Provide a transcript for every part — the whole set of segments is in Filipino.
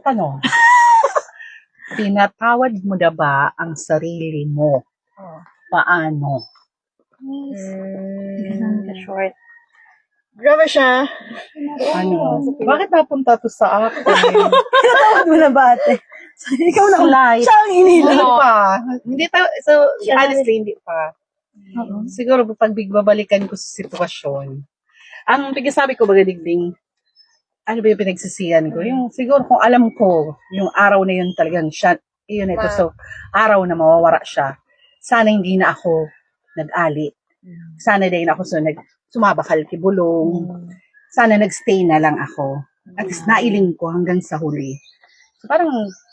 tanong. Pinatawad mo na ba ang sarili mo? Paano? Ganun ka short. Grabe siya. Ano? Bakit napunta to sa akin? Pinatawad mo na ba, ate? So, ikaw na Slight. siya ang Hindi inila. pa. Hindi so, Siya honestly, hindi pa. Siguro, pag bigbabalikan ko sa sitwasyon, ang pagkasabi ko, baga digding, ano ba yung pinagsisiyan ko? Yung, siguro, kung alam ko, yung araw na yun talagang siya, yun ito, so, araw na mawawala siya, sana hindi na ako nag-ali. Sana din ako sumabakal kibulong. Sana nagstay na lang ako. At least nailing ko hanggang sa huli. So parang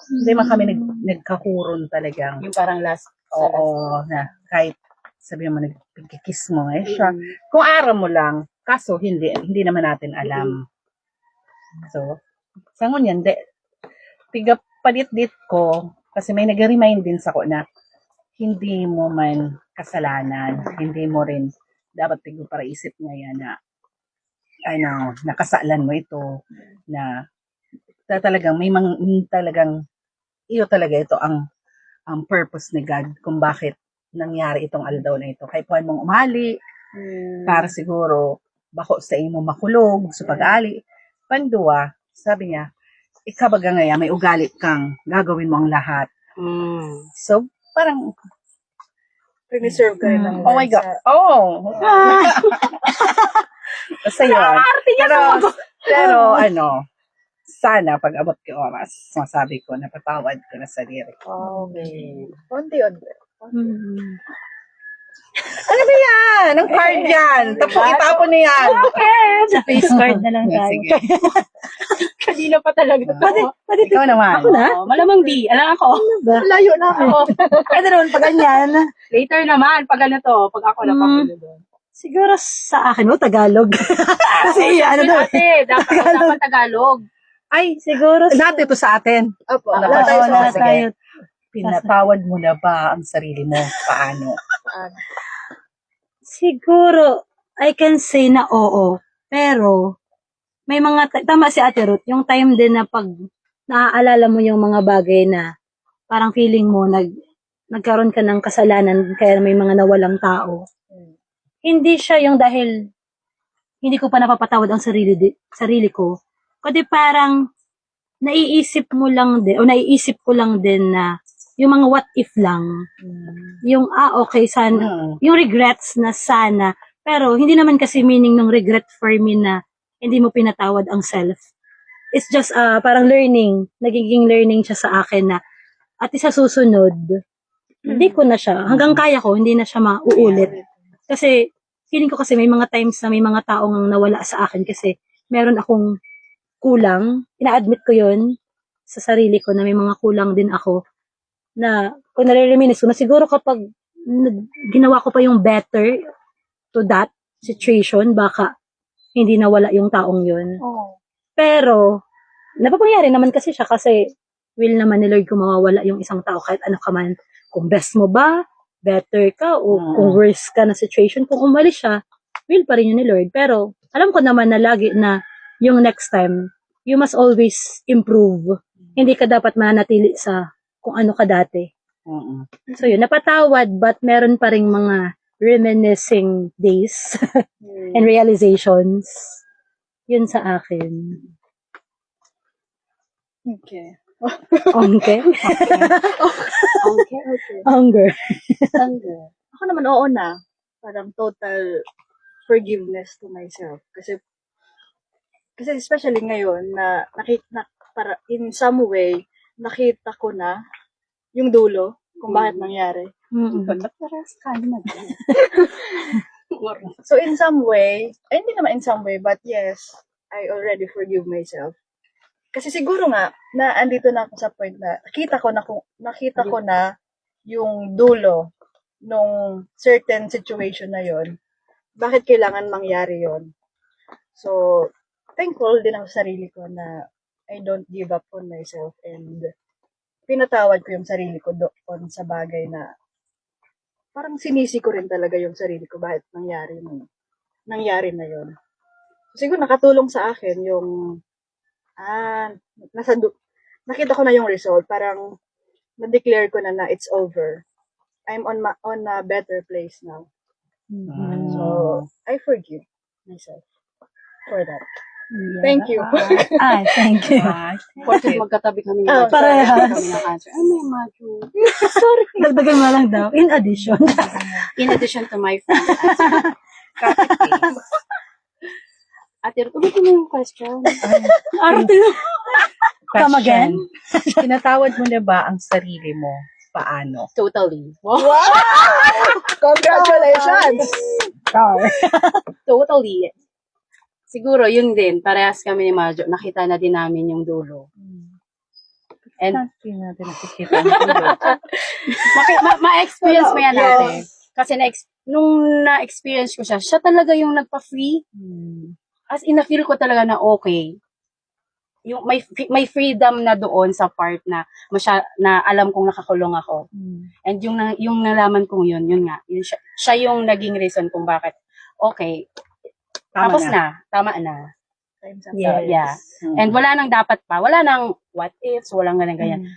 hindi man kami nagkakuron talagang. Yung parang last. Oo, na kahit sabi mo nagkikiss mo siya. Kung araw mo lang, kaso hindi naman natin alam. So, sa ngunyan, tiga palit-dit ko, kasi may nag-remind din sa ko na hindi mo man kasalanan, hindi mo rin dapat para isip ngayon na nakasalan mo ito, na talagang may talagang iyo talaga ito ang purpose ni God kung bakit nangyari itong aldaw na ito. Kaya puwan mong umali, para siguro bako sa imo makulog sa pag-ali. Pandua, sabi niya, ikabaga ngayon, may ugali kang gagawin mo ang lahat. So, parang Preserve ka rin ng oh my God. Oh. Basta yun. Pero sana pag abot ko oras, masabi ko, napatawad ko na sarili ko. Okay. Unti-unti. Ano ba yan? Ang card yan. Itapon niya yan. Sa face card na lang tayo. Sige. Kanina pa talaga. Ikaw naman. Ako na? Malamang di. Alam ako. Layo na ako. Pwede naman pag ganyan. Later naman, pag ano to, pag ako na papulo doon. Siguro sa akin, Tagalog. Kasi ano daw. Ate, dapat Tagalog. Ay, Siguro dati ito sa atin. Opo. Lahat tayo sa lahat sige. tayo. Pinatawad mo na ba ang sarili mo? Paano? Siguro, I can say na oo. Pero, may mga, tama si Ate Ruth, yung time din na pag naaalala mo yung mga bagay na parang feeling mo nagkaroon ka ng kasalanan kaya may mga nawalang tao. Hindi siya yung dahil hindi ko pa napapatawad ang sarili ko. Kundi parang naiisip ko lang din na yung mga what if lang. Yung okay, sana, yung regrets na sana, pero hindi naman kasi meaning ng regret for me na hindi mo pinatawad ang self. It's just parang learning, nagiging learning siya sa akin na at sa susunod, hindi ko na siya, hanggang kaya ko, hindi na siya mauulit. Kasi, feeling ko kasi may mga times na may mga taong nawala sa akin kasi meron akong kulang, ina-admit ko yun sa sarili ko na may mga kulang din ako na kung nare-reminisce ko na siguro kapag ginawa ko pa yung better to that situation, baka hindi nawala yung taong yun. Pero, napapangyari naman kasi siya kasi will naman ni Lord kung mawawala yung isang tao kahit ano ka man. Kung best mo ba, better ka, o kung worse ka na situation, kung umalis siya, will pa rin yun ni Lord. Pero, alam ko naman na lagi na yung next time, you must always improve. Hindi ka dapat manatili sa kung ano ka dati. So yun, napatawad but meron pa ring mga reminiscing days and realizations. Yun sa akin. Okay. Okay? Okay. Hunger. Ako naman, oo na. Parang total forgiveness to myself. Kasi especially ngayon na para in some way nakita ko na yung dulo kung bakit nangyari. So in some way, hindi naman in some way, but yes, I already forgive myself. Kasi siguro nga na andito na ako sa point na nakita ko na yung dulo nung certain situation na yon. Bakit kailangan mangyari yon? So thankful din ako sa sarili ko na I don't give up on myself and pinatawad ko yung sarili ko doon sa bagay na parang sinisi ko rin talaga yung sarili ko bakit nangyari na yon. Siguro nakatulong sa akin yung nakita ko na yung result. Parang, na-declare ko na it's over. I'm on a better place now. So, I forgive myself for that. Thank you. Ay, thank you. Porket magkatabi kami ng Oh, parehas. kami ng cancer. Ay, may Maju. Sorry. Dagdagan mo lang daw. In addition. In addition to my friend. Ate Ruth, ulit mo yung question. Arte na. Come again? Tinatawad mo na ba ang sarili mo? Paano? Totally. Congratulations! Totally. Siguro, yun din. Parehas kami ni Majo. Nakita na din namin yung dulo. And, Hindi natin nakikita ang dulo. ma-experience mo yan natin. Kasi nung na-experience ko siya talaga yung nagpa-free. As in, na-feel ko talaga na okay. Yung may freedom na doon sa part na na alam kong nakakulong ako. And yung nalaman kong yun nga. Yun siya yung naging reason kung bakit, okay, tapos na. Tama na. Time's up. Yes. Yeah. And wala nang dapat pa. Wala nang what ifs, walang ganyan.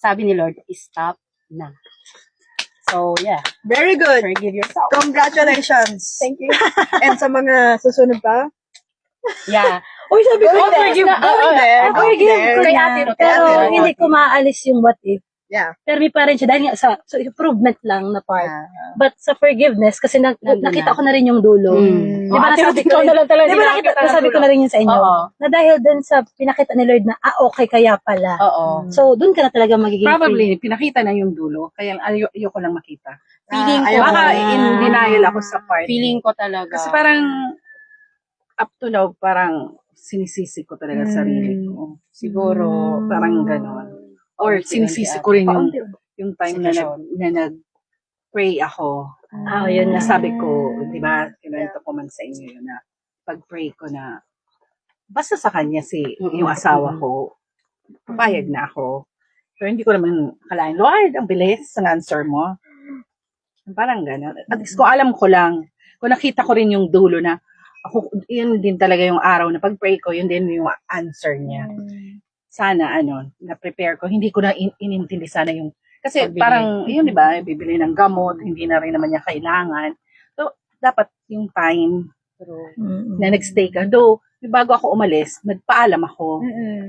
Sabi ni Lord, stop na. So, yeah. Very good. Forgive yourself. Congratulations. Thank you. And sa mga susunod pa? Yeah. Uy, sabi ko, Going there. forgive na. Going there. forgive ko Kay na. Ate Ruth, Pero Ate Ruth. hindi ko maalis yung what if. Yeah. Pero may pa rin siya dahil nga so improvement lang na part. Ah. But sa forgiveness, kasi Nandun nakita na. ko na rin yung dulo. Mm. Di ba nasabi ko na lang talaga. Di ba nasabi ko na rin yun sa inyo? Oo. Na dahil dun sa pinakita ni Lord na, okay, kaya pala. Oo. So, dun ka na talaga magiging free. Probably, pinakita na yung dulo. Kaya ayoko lang makita. Feeling ko. Ayaw Baka na. in denial ako sa part. Feeling ko talaga. Kasi parang, up to now, parang sinisisi ko talaga sarili ko. siguro, Parang ganon. Or sinisisi ko rin yung time na, na nag-pray ako. Yun na. Nasabi ko, di ba, kinento ko man sa inyo yun na pag-pray ko na, basta sa kanya yung asawa ko, papayag na ako. Pero hindi ko naman kalain, Lord, ang bilis ang answer mo. Parang gano'n. At least kung alam ko lang, kung nakita ko rin yung dulo na, ako, yun din talaga yung araw na pag-pray ko, yun din yung answer niya. Sana, na-prepare ko. Hindi ko na inintindi sana yung, kasi Pagbili. parang, yun, di ba, bibili ng gamot, hindi na rin naman niya kailangan. So, dapat yung time na nag-stay ka. Though, bago ako umalis, nagpaalam ako.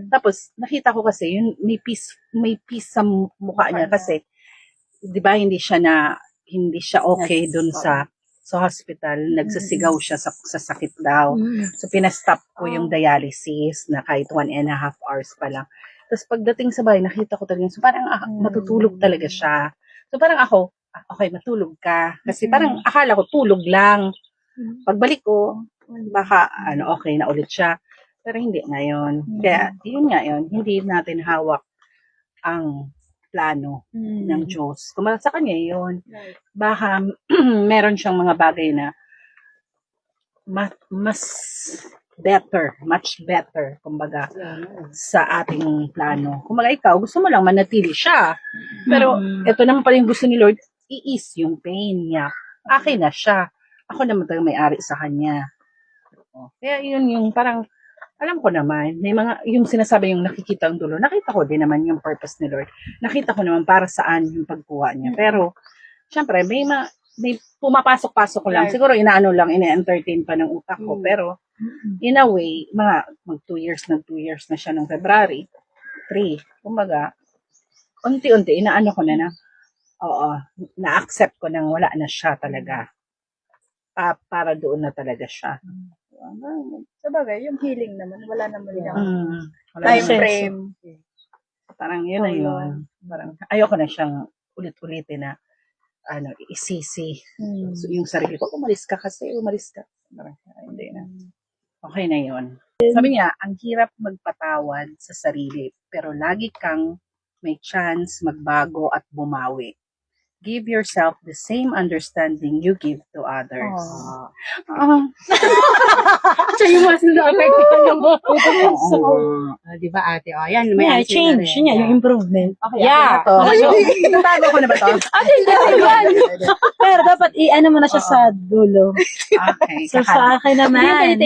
Tapos, nakita ko kasi, yun, may peace sa mukha niya kasi, di ba, hindi siya okay dun sa hospital. Nagsasigaw siya sa sakit daw. So, pinastop ko yung dialysis na kahit 1.5 hours pa lang. Tapos, pagdating sa bahay, nakita ko talaga, so parang matutulog talaga siya. So, parang ako, okay, matulog ka. Kasi parang akala ko tulog lang. Pagbalik ko, baka, okay na ulit siya. Pero hindi ngayon. Kaya, yun nga yun, hindi natin hawak ang plano ng Diyos. Kung sa kanya yun, baka meron siyang mga bagay na mas better, much better, kumbaga, sa ating plano. Kumbaga ikaw, gusto mo lang manatili siya. Pero, ito naman pala yung gusto ni Lord, i-ease yung pain niya. Akin na siya. Ako naman talaga may-ari sa kanya. Kaya yun yung parang, alam ko naman, may mga, yung sinasabi yung nakikita ang dulo, nakita ko din naman yung purpose ni Lord. Nakita ko naman para saan yung pagkuha niya. Pero, syempre, may pumapasok-pasok ko lang. Siguro, ina-entertain pa ng utak ko. Pero, in a way, mag 2 years na siya ng February. 3. Kumbaga, unti-unti, inaano ko na na-accept ko nang wala na siya talaga. Para doon na talaga siya. Sa bagay, yung healing naman, wala naman yung Wala time na. frame. Parang yun na yun. Parang, ayoko na siyang ulit-ulitin na isisi. So, yung sarili ko, umalis ka. Parang, hindi na. Okay na yun. Sabi niya, ang hirap magpatawad sa sarili, pero lagi kang may chance magbago at bumawi. Give yourself the same understanding you give to others. Siya yung mas na-affect mo. Di ba ate? O, yan, may Yeah, answer change. na rin. Yun yan, yung improvement. Okay, Yeah. Itatago ko na ba to? Pero dapat i-ano mo na siya sa dulo. Okay. So, sa akin naman.